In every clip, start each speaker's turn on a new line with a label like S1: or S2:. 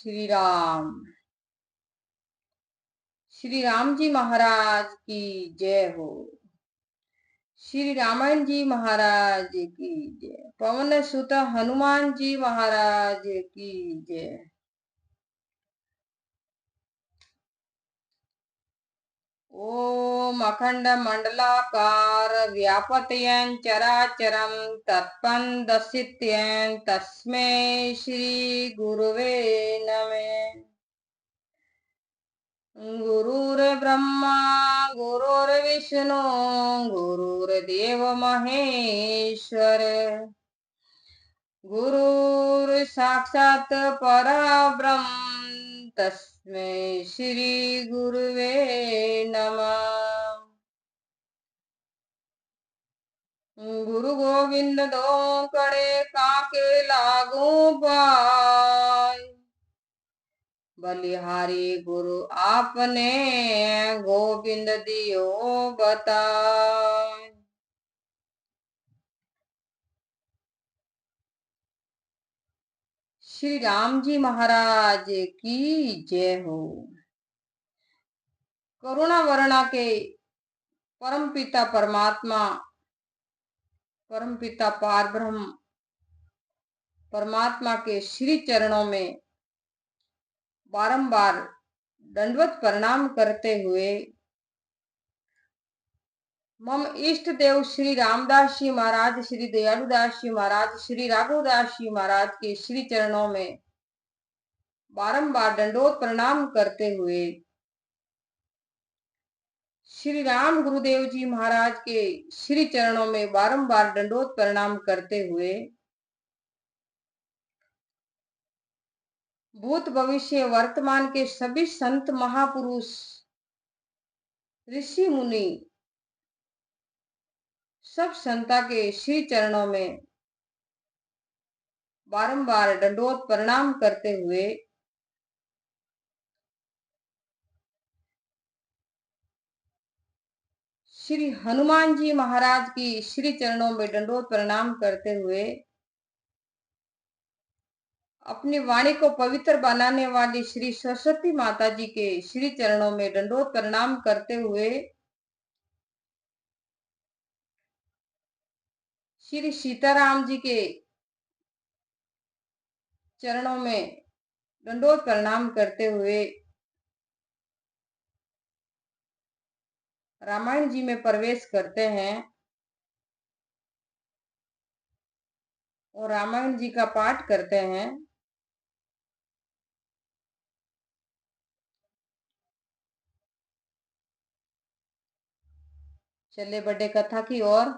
S1: श्री राम। श्री राम जी महाराज की जय हो। श्री रामायण जी महाराज की जय। पवन सुत हनुमान जी महाराज की जय। ओम अखंड मंडलाकार व्यापत येन चराचरम तत्पं दर्शित्येन तस्मै श्री गुरुवे नमः। गुरुर्ब्रह्मा गुरुर्विष्णु गुरुर्देव महेश्वर गुरुर्साक्षात् परब्रह्म तस्मै श्री गुरुवे नमः। गुरु गोविंद दो कड़े काके लागू पाय बलिहारी गुरु आपने गोविंद दियो बताए। श्री राम जी महाराज की जय हो। करुणा वरुणा के परम पिता परमात्मा परम पिता पार ब्रह्म परमात्मा के श्री चरणों में बारंबार दंडवत प्रणाम करते हुए मम इष्ट देव श्री रामदास जी महाराज, श्री दयालुदास जी महाराज, श्री राघवदास जी महाराज के श्री चरणों में बारंबार दंडोत प्रणाम करते हुए श्री राम गुरुदेव जी महाराज के श्री चरणों में बारंबार दंडोत प्रणाम करते हुए भूत भविष्य वर्तमान के सभी संत महापुरुष ऋषि मुनि सब संता के श्री चरणों में बारंबार दंडोत प्रणाम करते हुए श्री हनुमान जी महाराज की श्री चरणों में दंडोत प्रणाम करते हुए अपनी वाणी को पवित्र बनाने वाली श्री सरस्वती माता जी के श्री चरणों में दंडोत प्रणाम करते हुए श्री सीताराम जी के चरणों में दंडोत प्रणाम करते हुए रामायण जी में प्रवेश करते हैं और रामायण जी का पाठ करते हैं। चले बड़े कथा की ओर।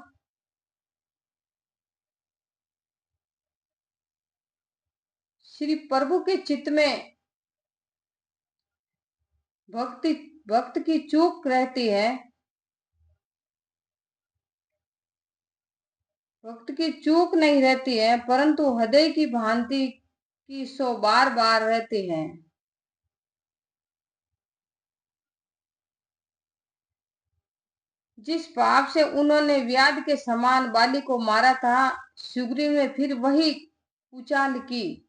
S1: श्री प्रभु के चित्त में भक्त की चूक रहती है। भक्त की चूक नहीं रहती है, परंतु हृदय की भांति की सो बार बार रहती है। जिस पाप से उन्होंने व्याध के समान बाली को मारा था, सुग्रीव ने फिर वही उचाल की।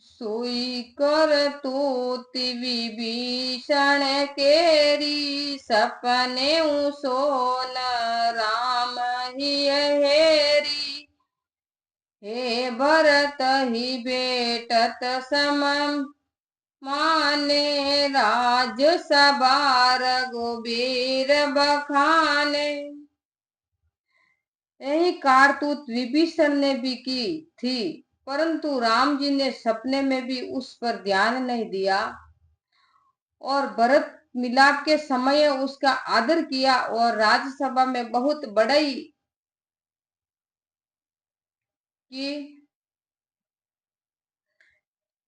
S1: सोई कर तोति विभीषण केरी सपने सोन राम ही हेरी। हे भरत ही बेटत समम माने राज सबार गोबीर बखाने। यही कारतूत विभीषण ने भी की थी, परंतु राम जी ने सपने में भी उस पर ध्यान नहीं दिया और भरत मिलाप के समय उसका आदर किया और राज्यसभा में बहुत बड़ाई की।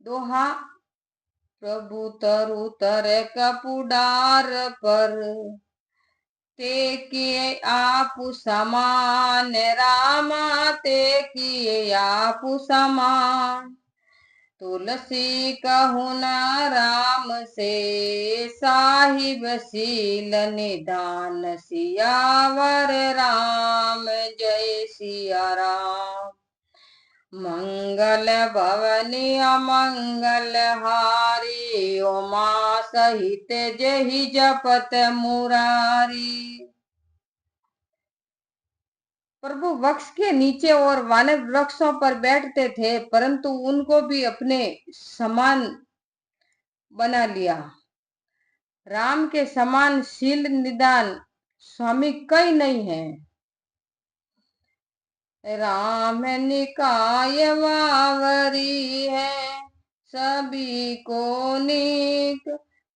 S1: दोहा प्रभु तरु तर कपुडार पर ते किए आप समान रामा ते किए आप समान। तुलसी कहु न राम से साहिब सील निदान सियावर राम जय सिया राम। मंगल भवनी अमंगल हारी, उमा सहित जहि जपत मुरारी। प्रभु वृक्ष के नीचे और वानर वृक्षों पर बैठते थे, परंतु उनको भी अपने समान बना लिया। राम के समान शील निदान स्वामी कई नहीं है। राम निकाय वावरी है, सभी को नीक,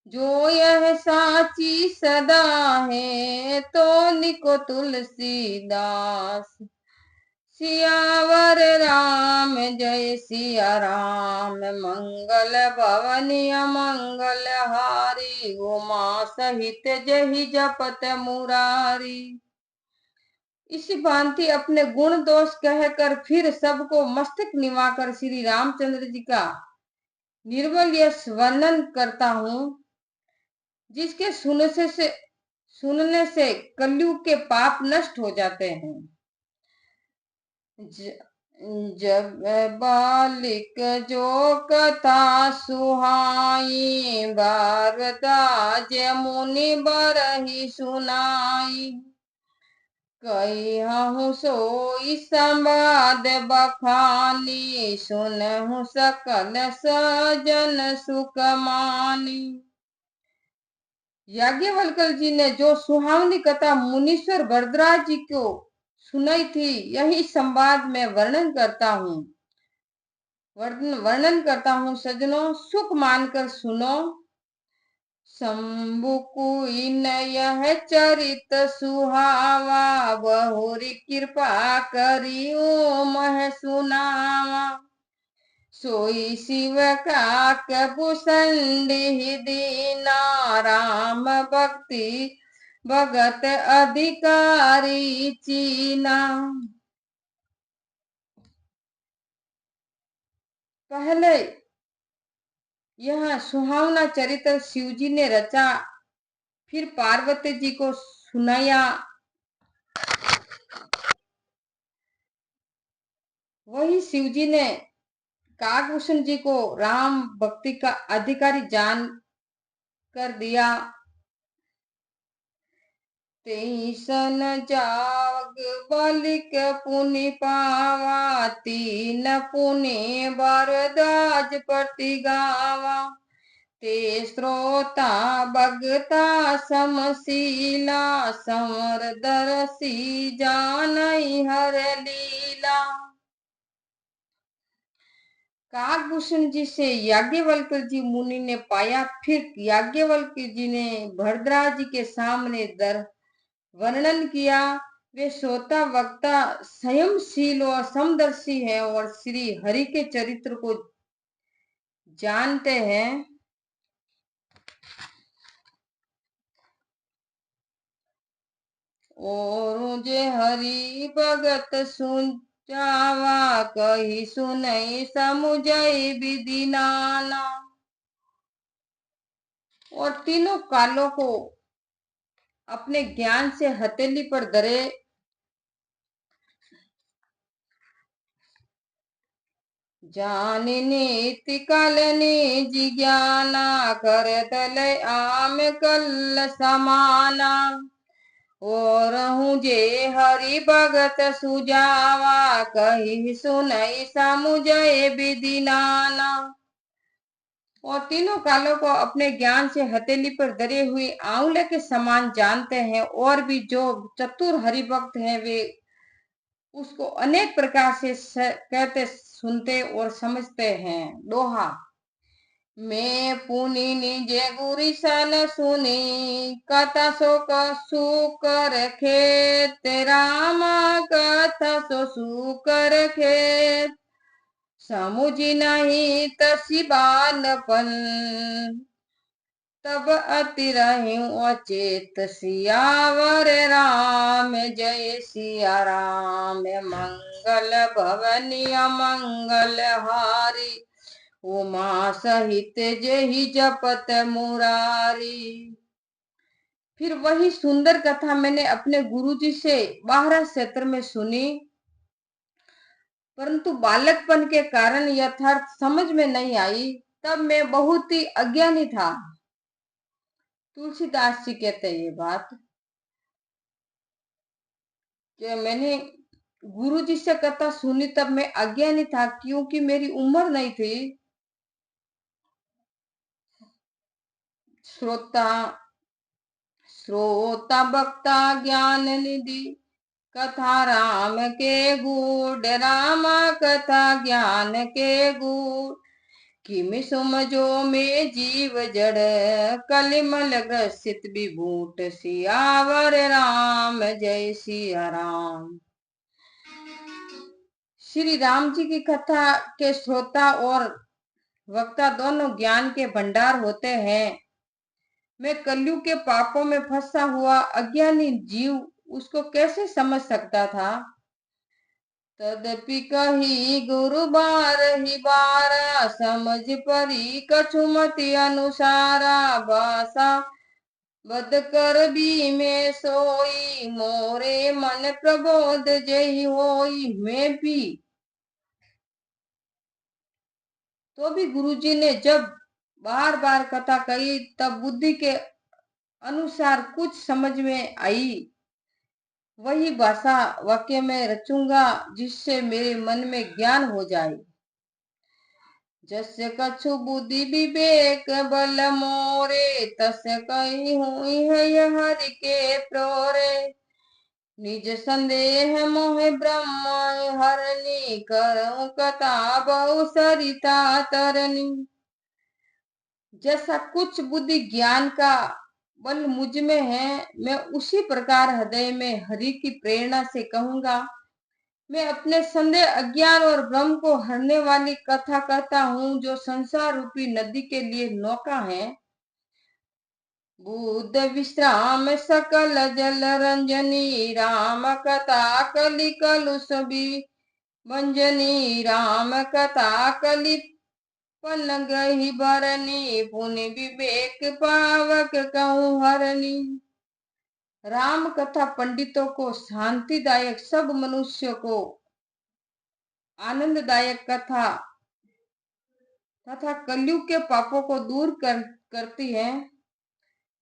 S1: जो यह साची सदा है, तो निको तुलसीदास। सियावर राम जय सिया राम, मंगल भवनी अमंगल हारी, उमा सहित जहि जपत मुरारी। इसी भांति अपने गुण दोष कहकर फिर सबको मस्तक निवाकर श्री रामचंद्र जी का निर्मल यश वर्णन करता हूँ, जिसके सुनने से कलयुग के पाप नष्ट हो जाते हैं। जब बालिक जो कथा सुहाई, भारद्वाज मुनि बरहि सुनाई। कहिहु सोई संवाद बखानी, सुनहु सकल सजन सुख मानी। याज्ञवल्क्य जी ने जो सुहावनी कथा मुनीश्वर भरद्वाज जी को सुनाई थी, यही संवाद में वर्णन करता हूँ सजनों, सुख मानकर सुनो। शंभु कुइन यह चरित सुहावा, बहुरी कृपा करी मह सुनावा। सोई शिव का कभूषणी दीना, राम भक्ति भगत अधिकारी चीना। पहले यह सुहावना चरित्र शिव जी ने रचा, फिर पार्वती जी को सुनाया। वही शिव जी ने काकभूषण जी को राम भक्ति का अधिकारी जान कर दिया। तेसन जाग बालिक पुनि पावा, तीन पुनि भारद्वाज प्रति गावा। ते श्रोता भगता समशीला, समर दर्शी जानई हर लीला। काकभूषण जी से याज्ञवल्क्य जी मुनि ने पाया, फिर याज्ञवल्क्य जी ने भरद्वाज जी के सामने वर्णन किया। वे श्रोता वक्ता संयमशील और समदर्शी है और श्री हरि के चरित्र को जानते हैं। और जे हरि भगत सुन जावा, कही सुनई समुझई विधि नाना। और तीनों कालों को अपने ज्ञान से हथेली पर धरे, जानिनी इति कालनी जिज्ञाना, कर तले आम कल समाना। और हूँ जे हरि भगत सुजावा, कही सुनई समुझय विधि नाना। और तीनों कालों को अपने ज्ञान से हथेली पर धरे हुए आंवले के समान जानते हैं। और भी जो चतुर हरि भक्त हैं, वे उसको अनेक प्रकार से कहते, सुनते और समझते हैं। दोहा। मैं पुनि निजे गुरी सन सुनी, कथा सो सुकर खेत, रामा कथा सो सुकर खेत। समुझी नहीं तसी बालपन, तब अति रहूं अचेत। सियावर राम जय सिया राम, मंगल भवनी अमंगल हारी, उमा सहित जहि जपत मुरारी। फिर वही सुंदर कथा मैंने अपने गुरुजी से 12 क्षेत्र में सुनी। परंतु बालकपन के कारण यथार्थ समझ में नहीं आई। तब मैं बहुत ही अज्ञानी था। तुलसीदास जी कहते हैं ये बात कि मैंने गुरु जी से कथा सुनी, तब मैं अज्ञानी था क्योंकि मेरी उम्र नहीं थी। श्रोता श्रोता वक्ता ज्ञान निधि, कथा राम के गुण, राम कथा ज्ञान के गुण। किमि समझो में जीव जड़, कलिमल ग्रसित विभूत, सियावर राम जय सिया राम। श्री राम जी की कथा के श्रोता और वक्ता दोनों ज्ञान के भंडार होते हैं। मैं कलयुग के पापों में फंसा हुआ अज्ञानी जीव उसको कैसे समझ सकता था। तदपि कही गुरु बारहि बारा, समझ परी कछुमति अनुसारा। भाषा बद कर भी में सोई, मोरे मन प्रबोध जय होई। मैं भी तो भी गुरुजी ने जब बार बार कथा कही तब बुद्धि के अनुसार कुछ समझ में आई। वही भाषा वाक्य में रचूंगा जिससे मेरे मन में ज्ञान हो जाए। जस्य कछु बुद्धि विवेक बल मोरे, तस कही हुई है हरि के प्रोरे। निज संदेह मोह ब्रह्म हरनी, करूं कथा बहु सरिता तरनी। जैसा कुछ बुद्धि ज्ञान का बल मुझ में है, मैं उसी प्रकार हृदय में हरि की प्रेरणा से कहूंगा। मैं अपने संदेह अज्ञान और भ्रम को हरने वाली कथा कहता हूँ, जो संसार रूपी नदी के लिए नौका है। बुद्ध विश्राम सकल जल रंजनी, राम कथा कलि कलुष भंजनी। राम कथा कलि पन गही भरनी, पुनि विवेक पावक कहूँ हरनी। राम कथा पंडितों को शांतिदायक, सब मनुष्यों को आनंददायक कथा तथा कलयुग के पापों को दूर करती है।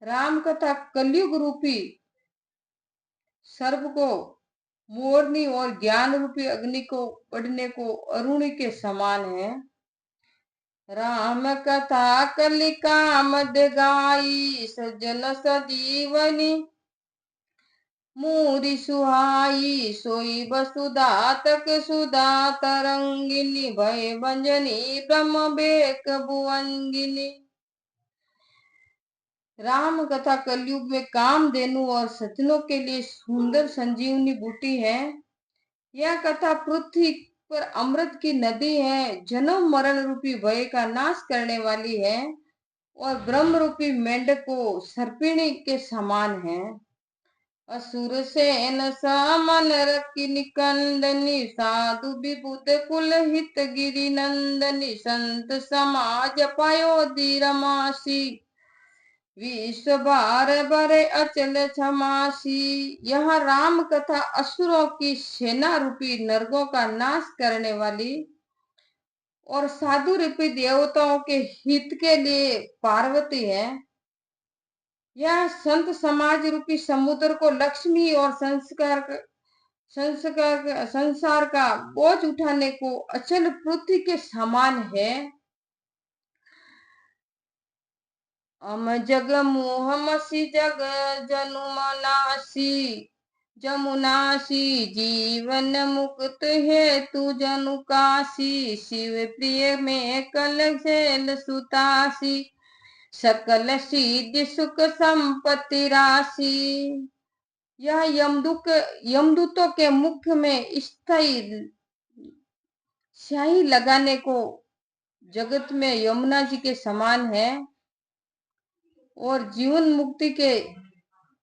S1: राम कथा कलयुग रूपी सर्प को मोरनी और ज्ञान रूपी अग्नि को पढ़ने को अरुणी के समान है। राम कथा कलि कामद गाई, सज्जन सजीवनी मूरी सुहाई। सोई वसुधा तक सुधा तरंगिनी, भय भंजनी ब्रह्म बेक भुवंगिनी। राम कथा कलयुग में कामधेनु और सज्जनों के लिए सुंदर संजीवनी बूटी है। यह कथा पृथ्वी पर अमृत की नदी है, जन्म मरण रूपी भय का नाश करने वाली है और ब्रह्म रूपी मेंढक को सर्पिणी के समान है। असुर सेन सामन रखी निकंदनी, साधु विबुध कुल हित गिरि नंदनी। संत समाज पायोधि रमासी, विश्व बार बरे अचल क्षमासी। यह राम कथा असुरों की सेना रूपी नरकों का नाश करने वाली और साधु रूपी देवताओं के हित के लिए पार्वती है। यह संत समाज रूपी समुद्र को लक्ष्मी और संसार का बोझ उठाने को अचल पृथ्वी के समान है। अम जग मोह मसी जग जनुमनासी, जमुनासी जीवन मुक्त है तू जनु काशी। शिव प्रिय में कल शैल सुतासी, सकल सिद्धि सुख संपत्ति राशि। यह यमदूतों के मुख में स्थायी स्याही लगाने को जगत में यमुना जी के समान है और जीवन मुक्ति के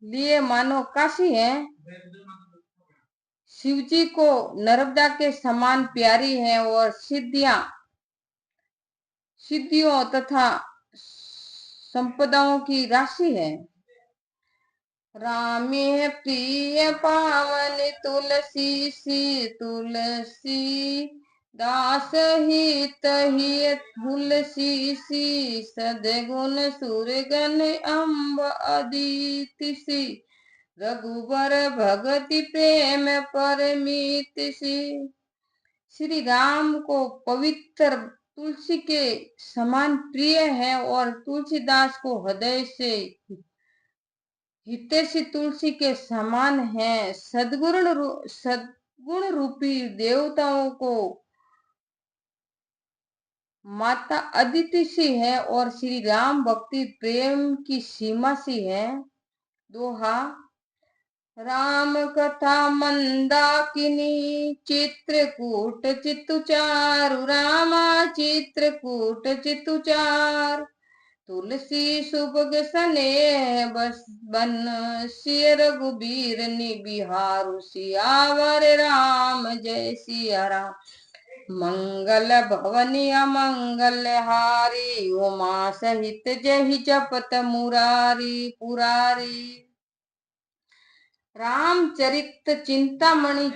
S1: लिए मानो काशी है। शिव जी को नर्मदा के समान प्यारी है और सिद्धियों तथा संपदाओं की राशि है। रामी है प्रिय पावन तुलसी सी, तुलसी दास हित हिय तुलसी सी सदगुण सुरगन अम्ब अदिति सी रघुबर भगति प्रेम परमित सी। श्री राम को पवित्र तुलसी के समान प्रिय है और तुलसीदास को हृदय से हितैषी तुलसी के समान है। सद्गुण रूपी देवताओं को माता अदिति सी है और श्री राम भक्ति प्रेम की सीमा सी है। दोहा। राम कथा मंदाकिनी चित्रकूट चित्तुचारु रामा चित्रकूट चित्तुचार तुलसी सुभग स्नेह बस बन सिय रघुबीर निबिहारु सियावर राम जय सिया राम। मंगल भवनी अमंगल हारी उमा सहित जहि जपत मुरारी पुरारी। रामचरित चिंतामणि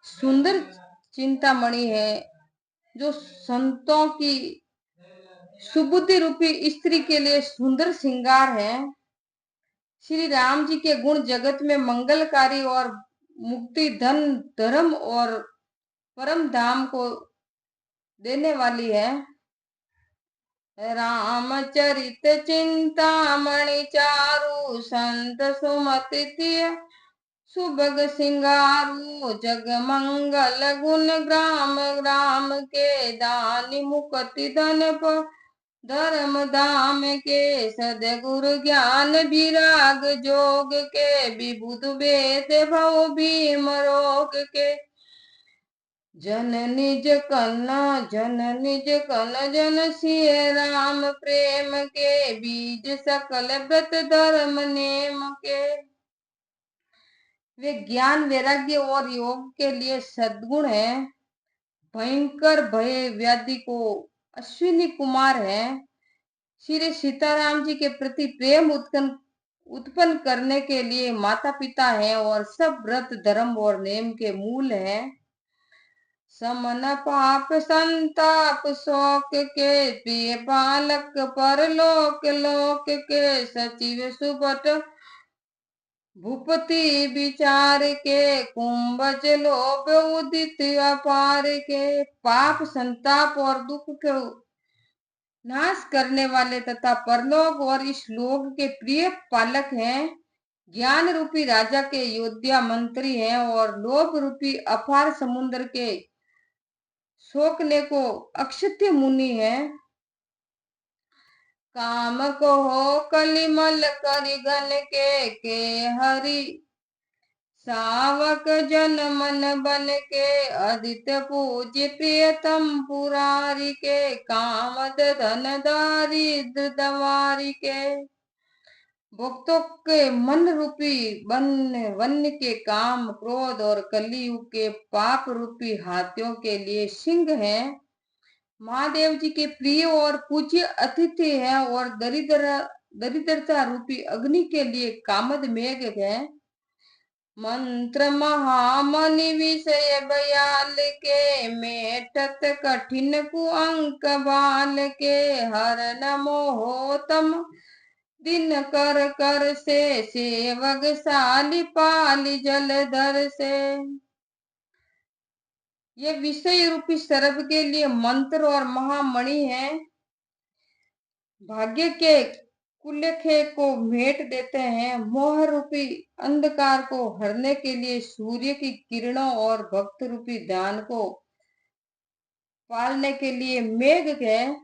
S1: सुंदर चिंतामणि है जो संतों की सुबुद्धि रूपी स्त्री के लिए सुंदर श्रृंगार है। श्री राम जी के गुण जगत में मंगलकारी और मुक्ति धन धर्म और परम धाम को देने वाली है। रामचरित चिंतामणि चारु संत सुमति सुभग सिंगारू जग मंगल गुण ग्राम ग्राम के दानी मुक्ति धन धर्म धाम के सदगुरु ज्ञान विराग जोग के विबुध वेद भव भीम रोग के जन निज कन जन सिय राम प्रेम के बीज सकल व्रत धर्म नेम के। वे ज्ञान वैराग्य और योग के लिए सद्गुण है। भयंकर भय व्याधि को अश्विनी कुमार है। श्री सीताराम जी के प्रति प्रेम उत्पन्न करने के लिए माता पिता है और सब व्रत धर्म और नेम के मूल है। समन पाप संताप शोक के प्रिय पालक परलोक लोक के सचिव सुबट भूपति विचार के कुंभज लोभ उदित अपार के। पाप संताप और दुख को नाश करने वाले तथा परलोक और इस लोक के प्रिय पालक हैं। ज्ञान रूपी राजा के योद्धा मंत्री हैं और लोभ रूपी अपार समुद्र के सोकने को अक्षत्य मुनि है। काम को हो कलिमल करि घन के हरि सावक जन मन बन के अदित पूज्य प्रियतम पुरारी के कामद धन दारिद्र दवारी के। भक्तों के मन रूपी वन्य के काम क्रोध और कलियुग के पाप रूपी हाथियों के लिए सिंह है। महादेव जी के प्रिय और पूज्य अतिथि है और दरिद्रता रूपी अग्नि के लिए कामद मेघ है। मंत्र महामनि विषय बयाल के मेटत कठिन कुअंक बाल के हर नमोहोतम दिन कर कर से सेवक साली पाली जलधर से। ये विषय रूपी सर्प के लिए मंत्र और महामणि है। भाग्य के कुलेखे को भेंट देते हैं। मोह रूपी अंधकार को हरने के लिए सूर्य की किरणों और भक्त रूपी ध्यान को पालने के लिए मेघ है।